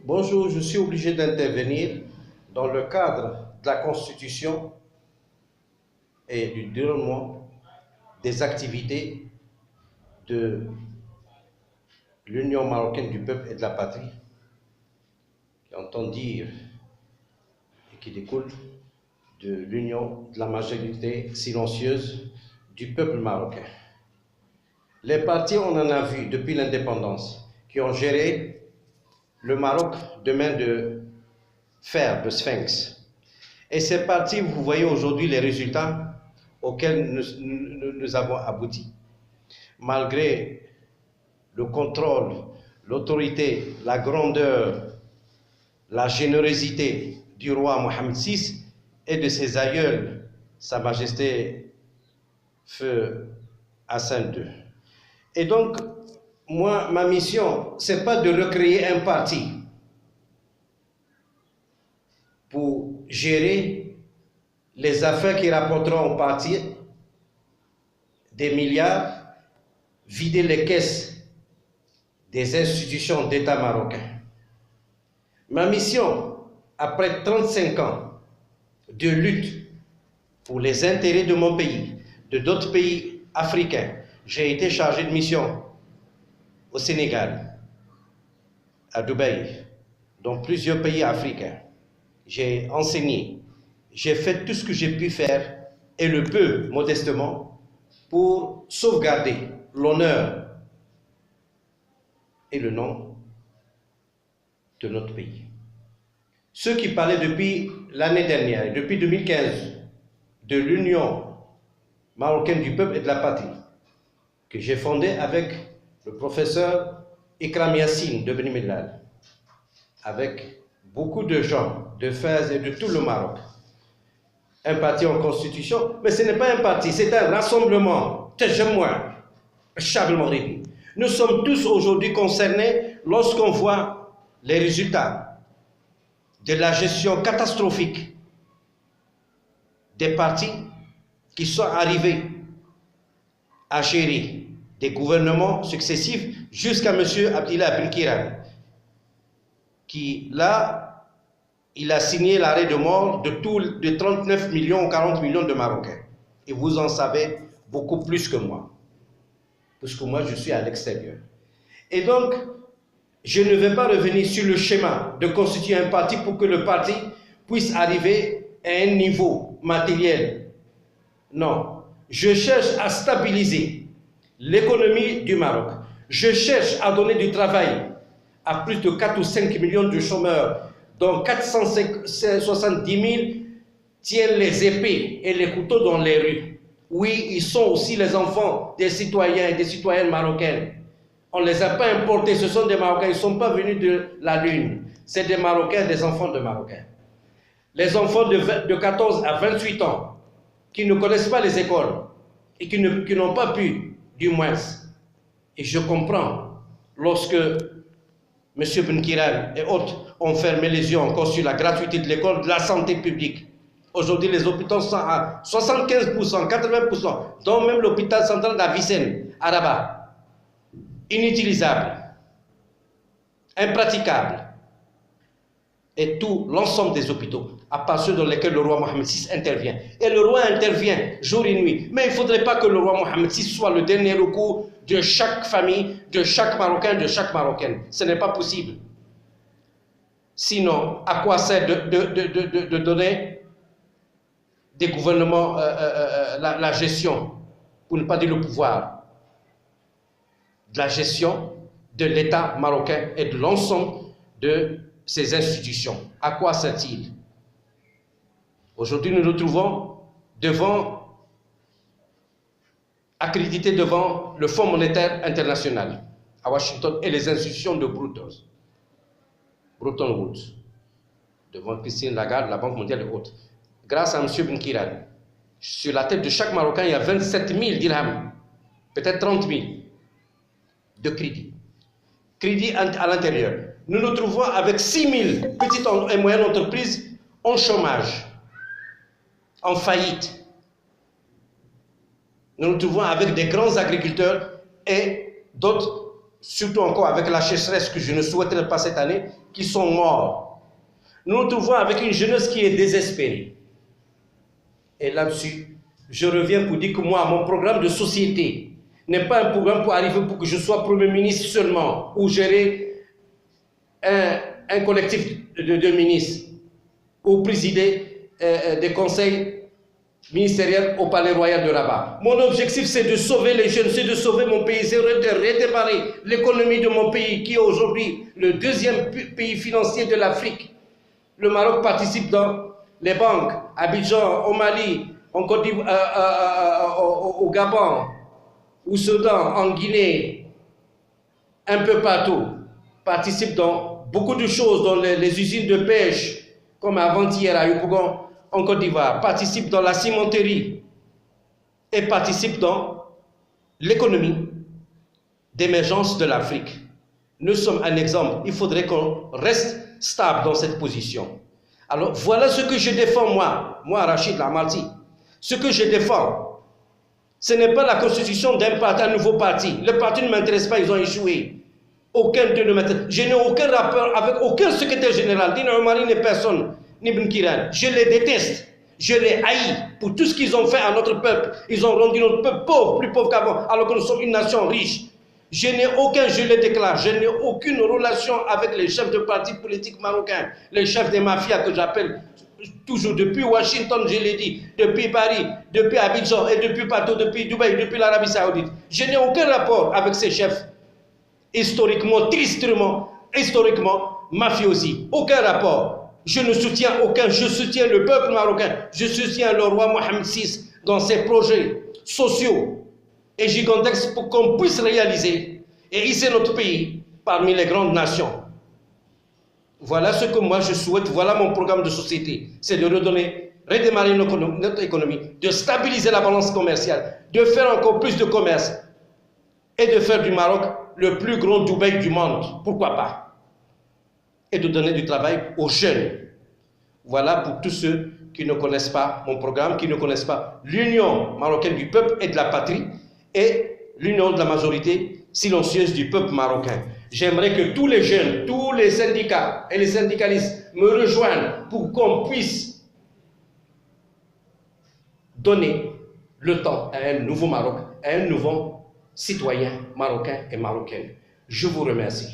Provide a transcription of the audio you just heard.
Bonjour, je suis obligé d'intervenir dans le cadre de la Constitution et du déroulement des activités de l'Union marocaine du peuple et de la patrie, qui entend dire et qui découle de l'union de la majorité silencieuse du peuple marocain. Les partis, on en a vu depuis l'indépendance, qui ont géré le Maroc de main de fer, de sphinx. Et ces partis, vous voyez aujourd'hui les résultats auxquels nous avons abouti. Malgré le contrôle, l'autorité, la grandeur, la générosité du roi Mohamed VI et de ses aïeuls, Sa Majesté Feu Hassan II. Et donc, moi, ma mission, ce n'est pas de recréer un parti pour gérer les affaires qui rapporteront au parti des milliards, vider les caisses des institutions d'État marocains. Ma mission, après 35 ans de lutte pour les intérêts de mon pays, de d'autres pays africains, j'ai été chargé de mission au Sénégal, à Dubaï, dans plusieurs pays africains. J'ai enseigné, j'ai fait tout ce que j'ai pu faire et le peu, modestement, pour sauvegarder l'honneur et le nom de notre pays. Ceux qui parlaient depuis l'année dernière, depuis 2015, de l'Union marocaine du peuple et de la patrie, que j'ai fondée avec le professeur Ikram Yassine de Beni Mellal, avec beaucoup de gens de Fès et de tout le Maroc. Un parti en constitution, mais ce n'est pas un parti, c'est un rassemblement. Nous sommes tous aujourd'hui concernés lorsqu'on voit les résultats de la gestion catastrophique des partis qui sont arrivés à gérer des gouvernements successifs jusqu'à M. Abdillah Benkiran, qui là, il a signé l'arrêt de mort de 39 millions ou 40 millions de Marocains. Et vous en savez beaucoup plus que moi, puisque moi je suis à l'extérieur. Et donc, je ne vais pas revenir sur le schéma de constituer un parti pour que le parti puisse arriver à un niveau matériel. Non, je cherche à stabiliser l'économie du Maroc. Je cherche à donner du travail à plus de 4 ou 5 millions de chômeurs, dont 470 000 tiennent les épées et les couteaux dans les rues. Oui, ils sont aussi les enfants des citoyens et des citoyennes marocaines. On ne les a pas importés, ce sont des Marocains, ils ne sont pas venus de la Lune. C'est des Marocains, des enfants de Marocains. Les enfants de 14 à 28 ans, qui ne connaissent pas les écoles et qui n'ont pas pu, du moins. Et je comprends, lorsque M. Benkiran et autres ont fermé les yeux encore sur la gratuité de l'école, de la santé publique. Aujourd'hui, les hôpitaux sont à 75%, 80%, dont même l'hôpital central d'Avicenne, à Rabat. Inutilisable, impraticable. Et tout l'ensemble des hôpitaux, à part ceux dans lesquels le roi Mohamed VI intervient. Et le roi intervient jour et nuit. Mais il ne faudrait pas que le roi Mohamed VI soit le dernier recours de chaque famille, de chaque Marocain, de chaque Marocaine. Ce n'est pas possible. Sinon, à quoi sert de donner des gouvernements la gestion, pour ne pas dire le pouvoir, de la gestion de l'État marocain et de l'ensemble de ses institutions? À quoi sert-il? Aujourd'hui, nous nous trouvons accrédités devant le Fonds monétaire international à Washington et les institutions de Bretton Woods, devant Christine Lagarde, la Banque mondiale et autres. Grâce à M. Benkiran, sur la tête de chaque Marocain, il y a 27 000 dirhams, peut-être 30 000 de crédit. Crédit à l'intérieur. Nous nous trouvons avec 6 000 petites et moyennes entreprises en chômage, en faillite. Nous nous trouvons avec des grands agriculteurs et d'autres surtout encore avec la sécheresse que je ne souhaiterais pas cette année, qui sont morts. Nous nous trouvons avec une jeunesse qui est désespérée. Et là-dessus, je reviens pour dire que moi, mon programme de société n'est pas un programme pour arriver pour que je sois Premier ministre seulement, ou gérer un collectif de ministres, ou présider des conseils ministériels au Palais Royal de Rabat. Mon objectif, c'est de sauver les jeunes, c'est de sauver mon pays, c'est de redémarrer l'économie de mon pays, qui est aujourd'hui le deuxième pays financier de l'Afrique. Le Maroc participe dans les banques, à Abidjan, au Mali, en Côte d'Ivoire, au Gabon, au Soudan, en Guinée, un peu partout, participe dans beaucoup de choses, dans les usines de pêche, comme avant-hier à Yopougon, en Côte d'Ivoire, participe dans la cimenterie et participe dans l'économie d'émergence de l'Afrique. Nous sommes un exemple. Il faudrait qu'on reste stable dans cette position. Alors, voilà ce que je défends, moi Rachid Lamarty. Ce que je défends, ce n'est pas la constitution d'un parti, un nouveau parti. Le parti ne m'intéresse pas, ils ont échoué. Aucun d'eux ne m'intéresse. Je n'ai aucun rapport avec aucun secrétaire général, ni Omari, ni personne, ni Ben Kiran. Je les déteste. Je les haïs pour tout ce qu'ils ont fait à notre peuple. Ils ont rendu notre peuple pauvre, plus pauvre qu'avant, alors que nous sommes une nation riche. Je le déclare, je n'ai aucune relation avec les chefs de partis politiques marocains, les chefs des mafias que j'appelle toujours depuis Washington, je l'ai dit, depuis Paris, depuis Abidjan et depuis partout, depuis Dubaï, depuis l'Arabie Saoudite. Je n'ai aucun rapport avec ces chefs historiquement, tristement, historiquement mafiosi. Aucun rapport. Je ne soutiens aucun. Je soutiens le peuple marocain. Je soutiens le roi Mohamed VI dans ses projets sociaux et gigantesques pour qu'on puisse réaliser et hisser notre pays parmi les grandes nations. Voilà ce que moi je souhaite, voilà mon programme de société, c'est de redémarrer notre économie, de stabiliser la balance commerciale, de faire encore plus de commerce et de faire du Maroc le plus grand Dubaï du monde, pourquoi pas, et de donner du travail aux jeunes. Voilà pour tous ceux qui ne connaissent pas mon programme, qui ne connaissent pas l'union marocaine du peuple et de la patrie, et l'union de la majorité silencieuse du peuple marocain. J'aimerais que tous les jeunes, tous les syndicats et les syndicalistes me rejoignent pour qu'on puisse donner le temps à un nouveau Maroc, à un nouveau citoyen marocain et marocaine. Je vous remercie.